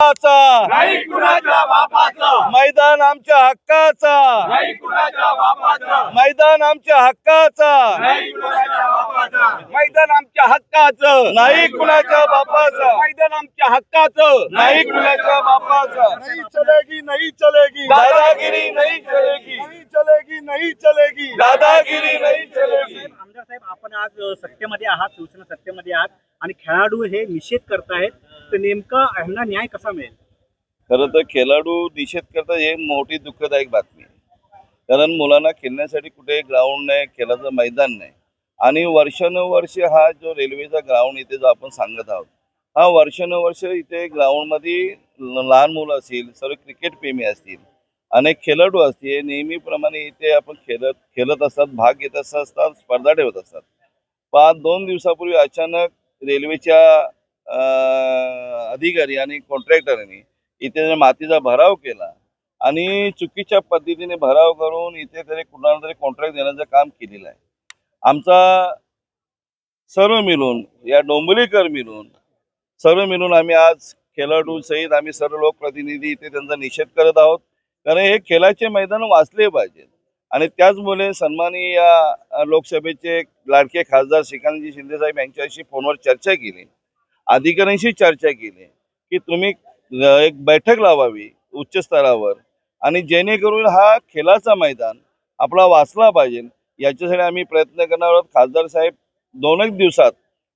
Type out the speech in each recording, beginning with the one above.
हक्काचा, नाही कुणाच्या बापाचा, मैदान आमच्या हक्काचा, नाही कुणाच्या बापाचा, मैदान आमच्या हक्काचा, नाही कुणाच्या बापाचा, मैदान आमच्या हक्काचं, नाही कुणाच्या बापाचं, मैदान आमच्या हक्काचं, नाही कुणाच्या बापाचं. नहीं चलेगी, नहीं चलेगी, दादागिरी नहीं चलेगी, नहीं चलेगी, नहीं चलेगी, दादागिरी नहीं चलेगी. आमदार साहेब, आपण आज सत्तेमध्ये आहात, शिवसेना सत्तेमध्ये आहात आणि खेळाडू हे निषेध करतायत, तर नेमका ह्यांना न्याय कसा मिळेल? खरं तर खेळाडू निषेध करतात हे मोठी दुःखदायक बातमी आहे. कारण मुलांना खेळण्यासाठी कुठे ग्राउंड नाही, खेळाचं मैदान नाही. आणि वर्षानुवर्ष हा जो रेल्वेचा ग्राउंड इथे जो आपण सांगत आहोत, हा वर्षानुवर्ष इथे ग्राउंडमध्ये लहान मुलं असतील, सर्व क्रिकेट प्रेमी असतील, अनेक खेळाडू असतील, नेहमीप्रमाणे इथे आपण खेळत असतात, भाग घेत असतात, स्पर्धा ठेवत असतात. पण 2 दिवसापूर्वी अचानक रेल्वेच्या अधिकारी आणि कॉन्ट्रॅक्टरनी इथे मातीचा भराव केला आणि चुकीच्या पद्धतीने भराव करून इथे तरी कुणाला तरी कॉन्ट्रॅक्ट देण्याचं काम केलेलं आहे. आमचा सर्व मिळून, या डोंबिवलीकर मिळून, सर्व मिळून आम्ही आज खेळाडू सहित आम्ही सर्व लोकप्रतिनिधी इथे त्यांचा निषेध करत आहोत. कारण हे खेळाचे मैदान वाचले पाहिजेत. आणि त्याचमुळे सन्माननीय लोकसभेचे लाडके खासदार श्रीकांतजी शिंदे साहेब यांच्याशी फोनवर चर्चा केली, अधिकाऱ्यांशी चर्चा केली की तुम्ही एक बैठक लावावी उच्च स्तरावर आणि जेणेकरून हा खेळाचा मैदान आपला वाचला पाहिजे. याच्यासाठी आम्ही प्रयत्न करणार आहोत. खासदार साहेब 2 दिवसात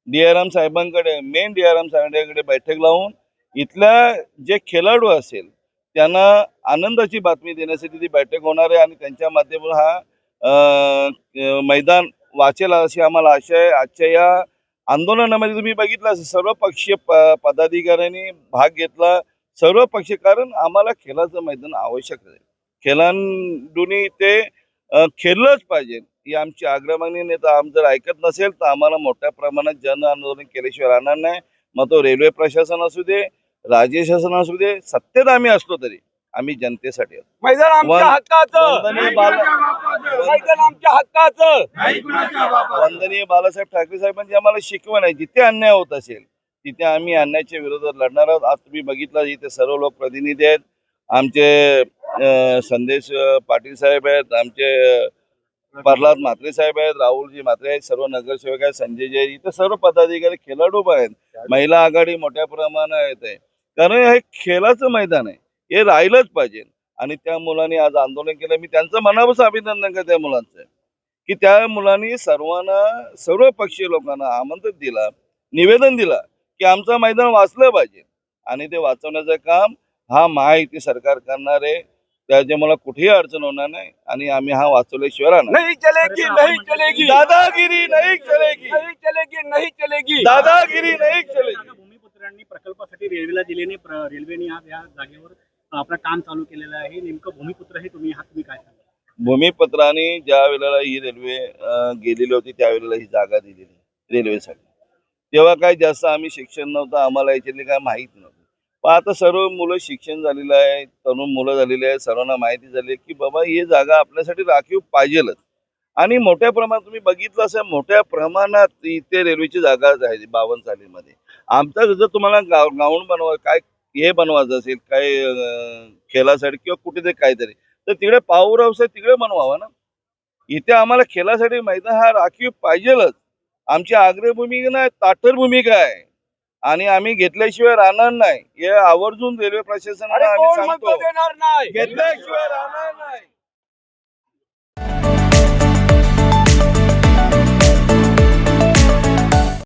DRM साहेबांकडे, मेन DRM साहेबांकडे बैठक लावून इथल्या जे खेळाडू असेल त्यांना आनंदाची बातमी देण्यासाठी ती बैठक होणार आहे आणि त्यांच्या माध्यमातून हा मैदान वाचेल अशी आम्हाला आशा आहे. आजच्या या आंदोलनामध्ये तुम्ही बघितलं असेल सर्व पक्षीय पदाधिकाऱ्यांनी भाग घेतला, सर्व पक्षीय, कारण आम्हाला खेळाचं मैदान आवश्यक आहे. खेळाडूंनी ते खेळलंच पाहिजे ही आमची आग्रहमागणी. नाही तर आम जर ऐकत नसेल तर आम्हाला मोठ्या प्रमाणात जन आंदोलन केल्याशिवाय राहणार नाही. मग तो रेल्वे प्रशासन असू दे, राज्य शासन असू दे, सत्तेत आम्ही असलो तरी आम्ही जनतेसाठी आहोत. मैदान आमच्या हक्काचं, वंदनीय मैदान आमच्या हक्काचं, नाही कुणाच्या बापाचा. वंदनीय बाळासाहेब ठाकरे साहेबांची आम्हाला शिकवण आहे, जिथे अन्याय होत असेल तिथे आम्ही अन्यायाच्या विरोधात लढणार आहोत. आज तुम्ही बघितलं इथे सर्व लोकप्रतिनिधी आहेत, आमचे संदेश पाटील साहेब आहेत, आमचे प्रल्हाद म्हात्रे साहेब आहेत, राहुलजी म्हात्रे आहेत, सर्व नगरसेवक आहेत, संजय जैन, इथे सर्व पदाधिकारी, खेळाडू पण आहेत, महिला आघाडी मोठ्या प्रमाणात येत आहे. कारण हे खेळाचं मैदान आहे, हे राहिलंच पाहिजे. आणि त्या मुलांनी आज आंदोलन केलं, मी त्यांचं मनापासून अभिनंदन करते त्या मुलांचं, की त्या मुलांनी सर्वांना, सर्व पक्षीय लोकांना आमंत्रित दिला, निवेदन दिला की आमचं मैदान वाचलं पाहिजे. आणि ते वाचवण्याचं काम हा महायुती सरकार करणार आहे. त्याचे मला कुठेही अडचण होणार नाही आणि आम्ही हा वाचवल्याशिवाय राहणार नहीं चलेगी, नहीं चलेगी, दादागिरी नाही चलेगी, नहीं चलेगी, नहीं चलेगी, दादागिरी नाही चलेगी. भूमिपुत्रांनी प्रकल्पासाठी रेल्वेला दिलेने रेल्वेने आज या जागेवर आपलं काम चालू केलेलं आहे. नेमकं भूमिपुत्र हे तुम्ही काय सांगा? भूमिपत्राने ज्या वेळेला ही रेल्वे गेलेली होती त्यावेळेला ही जागा दिलेली रेल्वेसाठी, तेव्हा काय जास्त आम्ही शिक्षण नव्हतं, आम्हाला याच्यातली काय माहीत नव्हतं. पण आता सर्व मुलं शिक्षण झालेलं आहे, तरुण मुलं झालेली आहे, सर्वांना माहिती झाली की बाबा ही जागा आपल्यासाठी राखीव पाहिजेलच. आणि मोठ्या प्रमाणात तुम्ही बघितलं असेल, मोठ्या प्रमाणात इथे रेल्वेची जागा आहे 52 सालीमध्ये. आमचा जर तुम्हाला ग्राउंड काय हे बनवायचं असेल, काय खेळासाठी किंवा कुठेतरी काहीतरी, तर तिकडे पॉवर हाऊस आहे, तिकडे बनवावा ना. इथे आम्हाला खेळासाठी मैदान हा राखीव पाहिजेलच. आमची आग्रह भूमिका नाही, ताठर भूमिका आहे आणि आम्ही घेतल्याशिवाय राहणार नाही. हे आवर्जून रेल्वे प्रशासनाला आम्ही सांगतो, देणार नाही, घेतल्याशिवाय राहणार नाही.